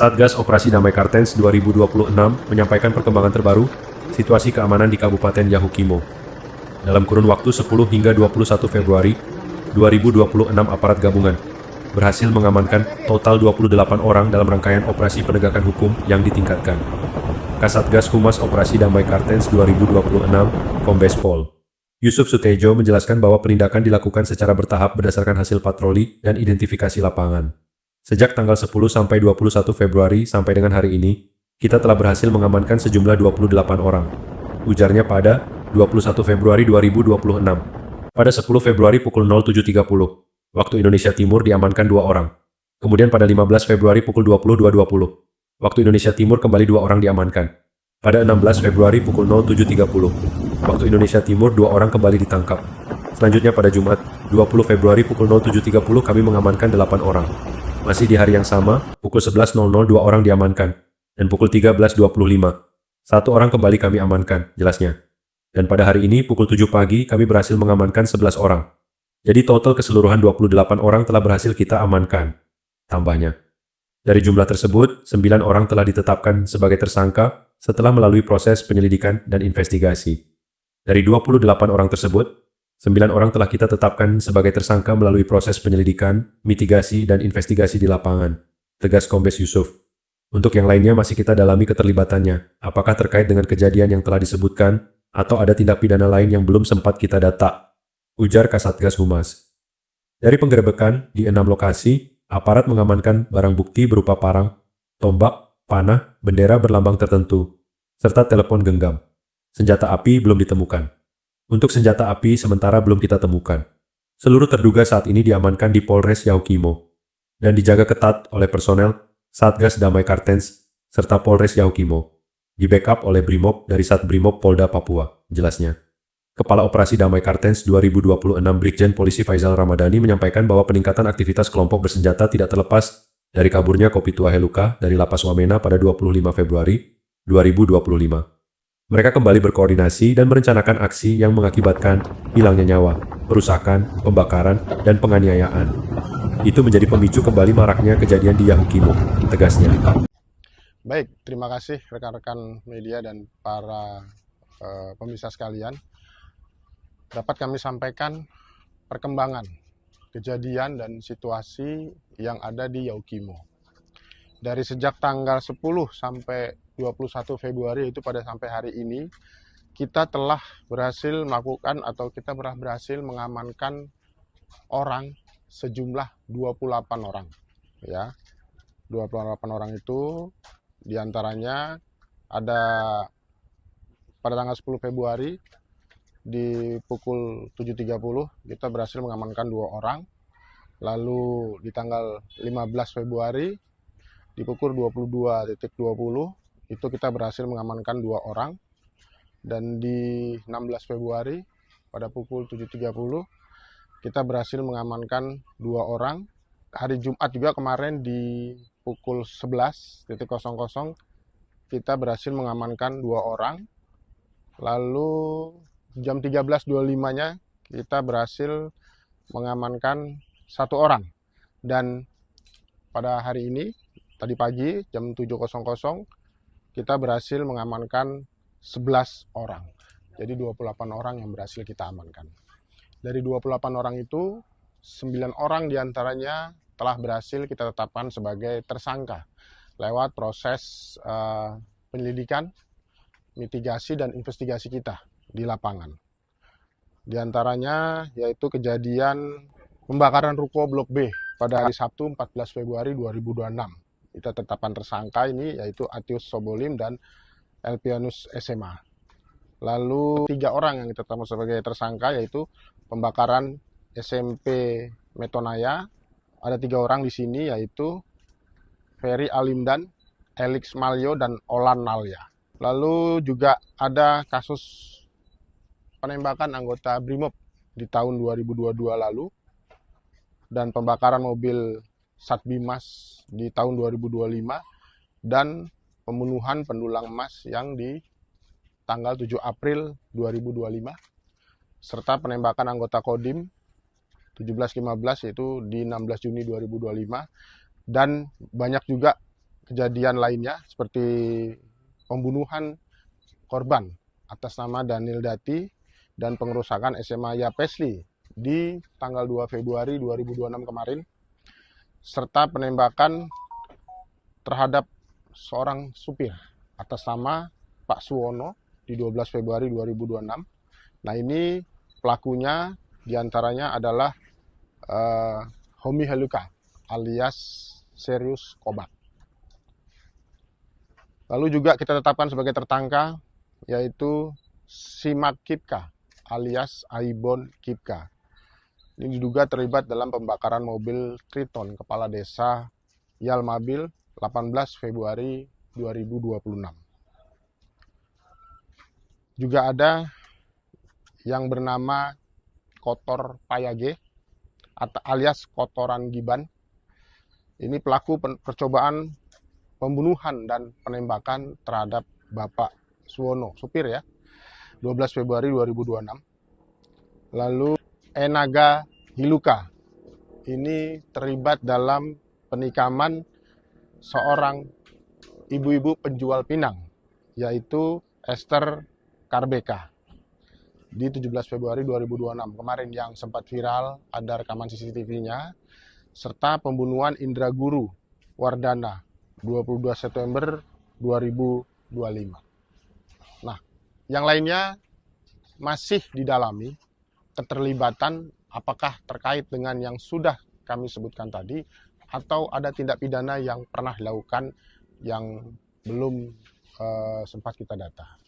Kasatgas Operasi Damai Kartens 2026 menyampaikan perkembangan terbaru situasi keamanan di Kabupaten Yahukimo. Dalam kurun waktu 10 hingga 21 Februari 2026 aparat gabungan berhasil mengamankan total 28 orang dalam rangkaian operasi penegakan hukum yang ditingkatkan. Kasatgas Humas Operasi Damai Kartens 2026, Kombes Pol Yusuf Sutejo menjelaskan bahwa penindakan dilakukan secara bertahap berdasarkan hasil patroli dan identifikasi lapangan. Sejak tanggal 10 sampai 21 Februari sampai dengan hari ini, kita telah berhasil mengamankan sejumlah 28 orang. Ujarnya pada 21 Februari 2026. Pada 10 Februari pukul 07.30, waktu Indonesia Timur diamankan 2 orang. Kemudian pada 15 Februari pukul 22.20, waktu Indonesia Timur kembali 2 orang diamankan. Pada 16 Februari pukul 07.30, waktu Indonesia Timur 2 orang kembali ditangkap. Selanjutnya pada Jumat, 20 Februari pukul 07.30 kami mengamankan 8 orang. Masih di hari yang sama, pukul 11.00 2 orang diamankan, dan pukul 13.25, 1 orang kembali kami amankan, jelasnya. Dan pada hari ini, pukul 7 pagi, kami berhasil mengamankan 11 orang. Jadi total keseluruhan 28 orang telah berhasil kita amankan, tambahnya. Dari jumlah tersebut, 9 orang telah ditetapkan sebagai tersangka setelah melalui proses penyelidikan dan investigasi. Dari 28 orang tersebut, 9 orang telah kita tetapkan sebagai tersangka melalui proses penyelidikan, mitigasi, dan investigasi di lapangan, tegas Kombes Yusuf. Untuk yang lainnya masih kita dalami keterlibatannya, apakah terkait dengan kejadian yang telah disebutkan, atau ada tindak pidana lain yang belum sempat kita data, ujar Kasatgas Humas. Dari penggerebekan di 6 lokasi, aparat mengamankan barang bukti berupa parang, tombak, panah, bendera berlambang tertentu, serta telepon genggam. Senjata api belum ditemukan. Untuk senjata api sementara belum kita temukan. Seluruh terduga saat ini diamankan di Polres Yahukimo dan dijaga ketat oleh personel Satgas Damai Kartens serta Polres Yahukimo, di backup oleh Brimob dari Satbrimob Polda Papua, jelasnya. Kepala Operasi Damai Kartens 2026 Brigjen Polisi Faizal Ramadhani menyampaikan bahwa peningkatan aktivitas kelompok bersenjata tidak terlepas dari kaburnya Kopitua Heluka dari Lapas Wamena pada 25 Februari 2025. Mereka kembali berkoordinasi dan merencanakan aksi yang mengakibatkan hilangnya nyawa, perusakan, pembakaran, dan penganiayaan. Itu menjadi pemicu kembali maraknya kejadian di Yahukimo, tegasnya. Baik, terima kasih rekan-rekan media dan para pemirsa sekalian. Dapat kami sampaikan perkembangan kejadian dan situasi yang ada di Yahukimo. Dari sejak tanggal 10 sampai 21 Februari itu pada sampai hari ini, kita telah berhasil melakukan atau kita berhasil mengamankan orang sejumlah 28 orang. Ya, 28 orang itu diantaranya ada pada tanggal 10 Februari di pukul 7.30 kita berhasil mengamankan 2 orang. Lalu di tanggal 15 Februari di pukul 22.20 itu kita berhasil mengamankan 2 orang. Dan di 16 Februari pada pukul 7.30 kita berhasil mengamankan 2 orang. Hari Jumat juga kemarin di pukul 11.00 kita berhasil mengamankan 2 orang. Lalu jam 13.25-nya kita berhasil mengamankan 1 orang. Dan pada hari ini, tadi pagi jam 7.00 kita berhasil mengamankan 11 orang. Jadi 28 orang yang berhasil kita amankan. Dari 28 orang itu, 9 orang diantaranya telah berhasil kita tetapkan sebagai tersangka lewat proses penyelidikan, mitigasi, dan investigasi kita di lapangan. Di antaranya yaitu kejadian pembakaran ruko Blok B pada hari Sabtu 14 Februari 2026. Kita tetapkan tersangka ini yaitu Atius Sobolim dan Elpianus SMA. Lalu 3 orang yang kita tetapkan sebagai tersangka yaitu pembakaran SMP Metonaya. Ada 3 orang di sini yaitu Ferry Alimdan, Elix Malyo, dan Olan Nalya. Lalu juga ada kasus penembakan anggota Brimob di tahun 2022 lalu dan pembakaran mobil Satbimas di tahun 2025 dan pembunuhan pendulang emas yang di tanggal 7 April 2025 serta penembakan anggota Kodim 1715 yaitu di 16 Juni 2025 dan banyak juga kejadian lainnya seperti pembunuhan korban atas nama Daniel Dati dan pengerusakan SMA Yapesli di tanggal 2 Februari 2026 kemarin, serta penembakan terhadap seorang supir atas nama Pak Suwono di 12 Februari 2026. Nah, ini pelakunya diantaranya adalah Homi Heluka alias Serius Kobat. Lalu juga kita tetapkan sebagai tersangka yaitu Simak Kipka alias Aibon Kipka. Ini diduga terlibat dalam pembakaran mobil Triton kepala desa Yalmabil 18 Februari 2026. Juga ada yang bernama Kotor Payage alias Kotoran Giban. Ini pelaku percobaan pembunuhan dan penembakan terhadap Bapak Suwono, supir ya, 12 Februari 2026. Lalu Enaga Hiluka, ini terlibat dalam penikaman seorang ibu-ibu penjual pinang, yaitu Esther Karbeka, di 17 Februari 2026 kemarin yang sempat viral, ada rekaman CCTV-nya, serta pembunuhan Indra Guru Wardana 22 September 2025. Nah, yang lainnya masih didalami keterlibatan apakah terkait dengan yang sudah kami sebutkan tadi atau ada tindak pidana yang pernah dilakukan yang belum sempat kita data.